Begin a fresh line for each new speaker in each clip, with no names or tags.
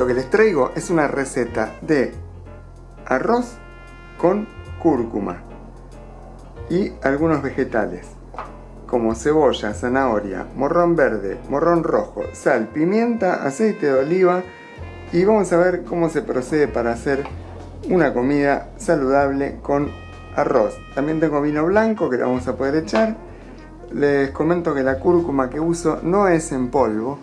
que les traigo es una receta de arroz con cúrcuma y algunos vegetales como cebolla, zanahoria, morrón verde, morrón rojo, sal, pimienta, aceite de oliva, y vamos a ver cómo se procede para hacer una comida saludable con arroz. También tengo vino blanco que le vamos a poder echar. Les comento que la cúrcuma que uso no es en polvo,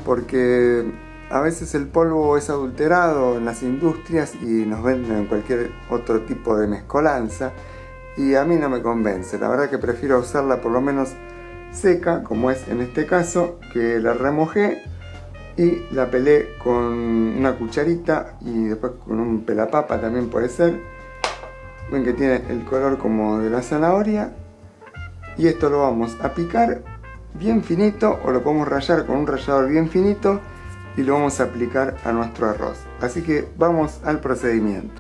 porque a veces el polvo es adulterado en las industrias y nos venden cualquier otro tipo de mezcolanza, y a mí no me convence. La verdad que prefiero usarla por lo menos seca, como es en este caso, que la remojé y la pelé con una cucharita y después con un pelapapa también puede ser. Ven que tiene el color como de la zanahoria, y esto lo vamos a picar bien finito, o lo podemos rallar con un rallador bien finito y lo vamos a aplicar a nuestro arroz. Así que vamos al procedimiento.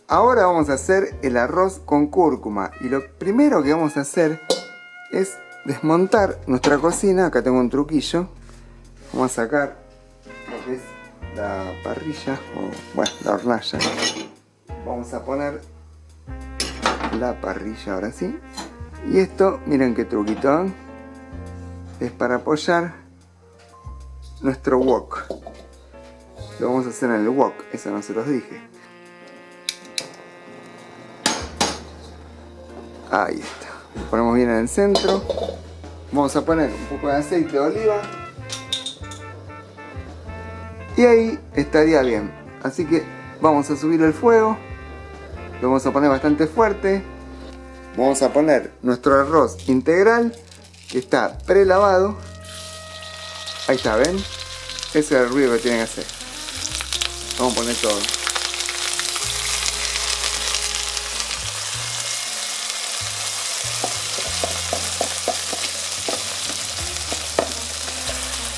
Ahora vamos a hacer el arroz con cúrcuma, y lo primero que vamos a hacer es desmontar nuestra cocina. Acá tengo un truquillo. Vamos a sacar lo que es la parrilla, o bueno, la hornalla. Vamos a poner la parrilla ahora sí. Y esto, miren qué truquito, ¿eh? Es para apoyar nuestro wok. Lo vamos a hacer en el wok, eso no se los dije. Ahí está. Lo ponemos bien en el centro. Vamos a poner un poco de aceite de oliva. Y ahí estaría bien. Así que vamos a subir el fuego. Lo vamos a poner bastante fuerte. Vamos a poner nuestro arroz integral, que está prelavado. Ahí está, ¿ven? Ese es el ruido que tienen que hacer. Vamos a poner todo.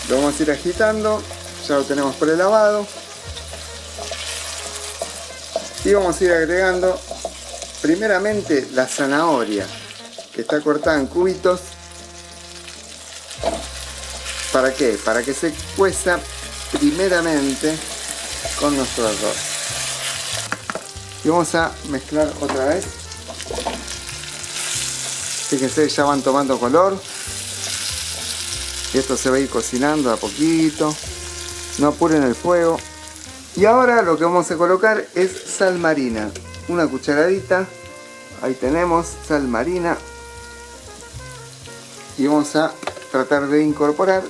Lo vamos a ir agitando. Ya lo tenemos prelavado. Y vamos a ir agregando primeramente la zanahoria, que está cortada en cubitos. ¿Para qué? Para que se cueza primeramente con nuestro arroz. Y vamos a mezclar otra vez. Fíjense, ya van tomando color. Y esto se va a ir cocinando a poquito. No apuren el fuego. Y ahora lo que vamos a colocar es sal marina. Una cucharadita. Ahí tenemos sal marina. Y vamos a tratar de incorporar,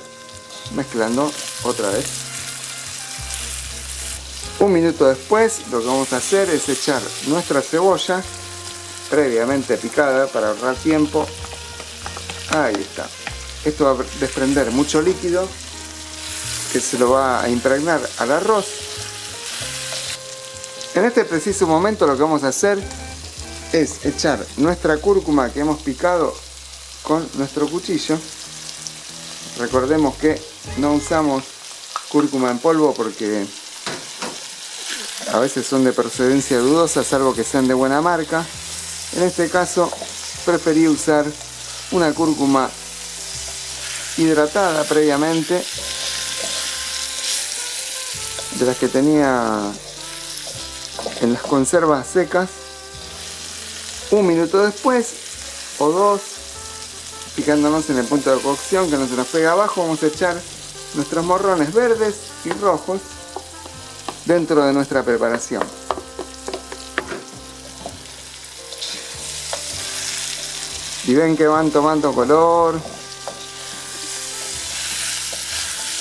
mezclando otra vez. Un minuto después, lo que vamos a hacer es echar nuestra cebolla previamente picada para ahorrar tiempo. Ahí está. Esto va a desprender mucho líquido que se lo va a impregnar al arroz. En este preciso momento lo que vamos a hacer es echar nuestra cúrcuma que hemos picado con nuestro cuchillo. Recordemos que no usamos cúrcuma en polvo porque a veces son de procedencia dudosa, salvo que sean de buena marca. En este caso preferí usar una cúrcuma hidratada previamente, de las que tenía en las conservas secas. Un minuto después o dos, picándonos en el punto de cocción que no se nos pega abajo, vamos a echar nuestros morrones verdes y rojos dentro de nuestra preparación. Y ven que van tomando color.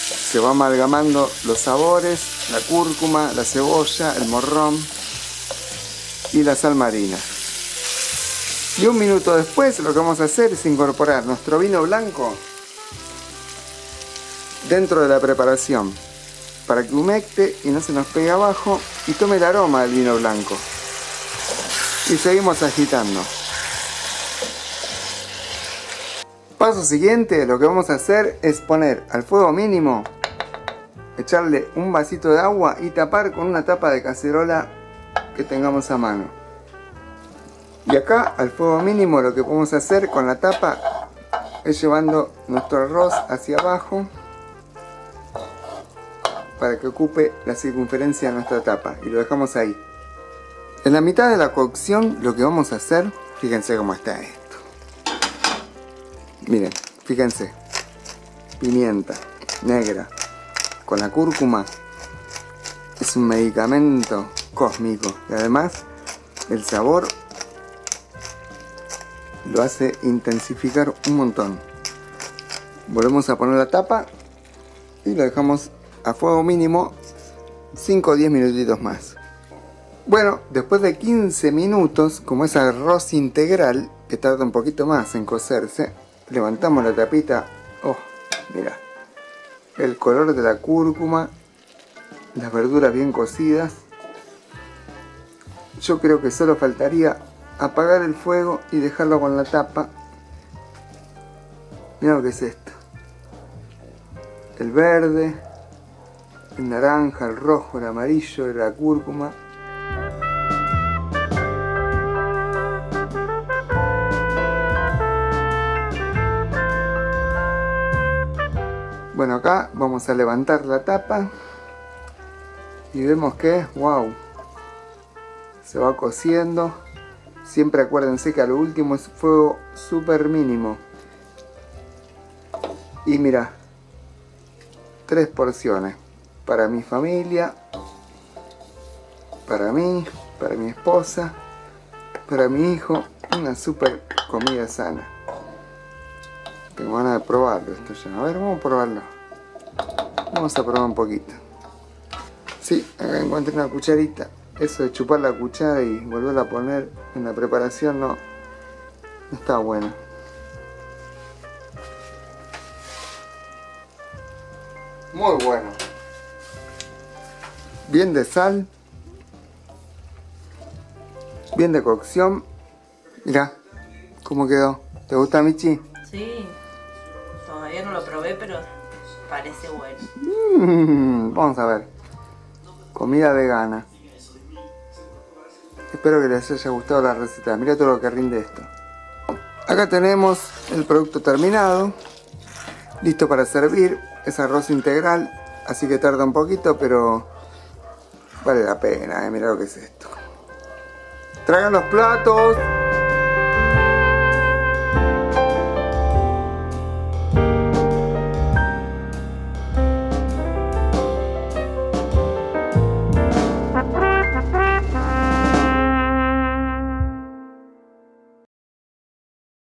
Se va amalgamando los sabores, la cúrcuma, la cebolla, el morrón y la sal marina. Y un minuto después lo que vamos a hacer es incorporar nuestro vino blanco dentro de la preparación para que humecte y no se nos pegue abajo y tome el aroma del vino blanco. Y seguimos agitando. Paso siguiente, lo que vamos a hacer es poner al fuego mínimo, echarle un vasito de agua y tapar con una tapa de cacerola que tengamos a mano. Y acá al fuego mínimo lo que podemos hacer con la tapa es llevando nuestro arroz hacia abajo para que ocupe la circunferencia de nuestra tapa y lo dejamos ahí. En la mitad de la cocción lo que vamos a hacer, fíjense cómo está esto. Miren, fíjense, pimienta negra con la cúrcuma es un medicamento cósmico y además el sabor lo hace intensificar un montón. Volvemos a poner la tapa y lo dejamos a fuego mínimo 5 o 10 minutitos más. Bueno, después de 15 minutos, como es arroz integral que tarda un poquito más en cocerse, levantamos la tapita. Oh, mira, el color de la cúrcuma, las verduras bien cocidas. Yo creo que solo faltaría apagar el fuego y dejarlo con la tapa. Mira lo que es esto: el verde, el naranja, el rojo, el amarillo, la cúrcuma. Bueno, acá vamos a levantar la tapa y vemos que, wow, se va cociendo. Siempre acuérdense que a lo último es fuego súper mínimo. Y mira, 3 porciones para mi familia, para mí, para mi esposa, para mi hijo. Una súper comida sana. Tengo ganas de probarlo esto ya. A ver, vamos a probarlo. Vamos a probar un poquito. Sí, acá encontré una cucharita. Eso de chupar la cuchara y volverla a poner en la preparación no está bueno. Muy bueno. Bien de sal. Bien de cocción. Mirá cómo quedó. ¿Te gusta, Michi?
Sí. Todavía no lo probé, pero parece bueno.
Vamos a ver. Comida vegana. Espero que les haya gustado la receta. Mira todo lo que rinde esto. Acá tenemos el producto terminado. Listo para servir. Es arroz integral. Así que tarda un poquito, pero vale la pena. Mira lo que es esto. ¡Traigan los platos!